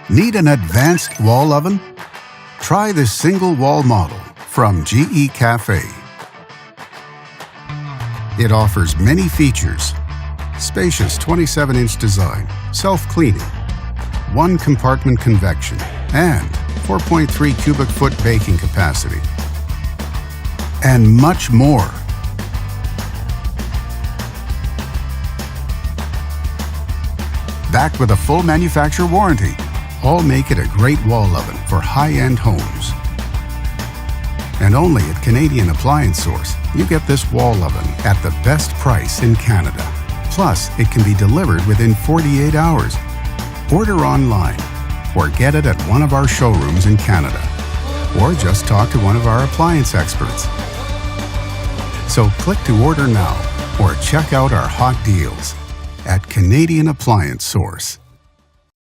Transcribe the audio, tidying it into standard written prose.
Need an advanced wall oven? Try this single wall model from GE Cafe. It offers many features: spacious 27-inch design, self-cleaning, 1-compartment convection, and 4.3 cubic foot baking capacity, and much more. Backed with a full manufacturer warranty, all make it a great wall oven for high-end homes. And only at Canadian Appliance Source, you get this wall oven at the best price in Canada. Plus, it can be delivered within 48 hours. Order online or get it at one of our showrooms in Canada. Or just talk to one of our appliance experts. So click to order now or check out our hot deals at Canadian Appliance Source.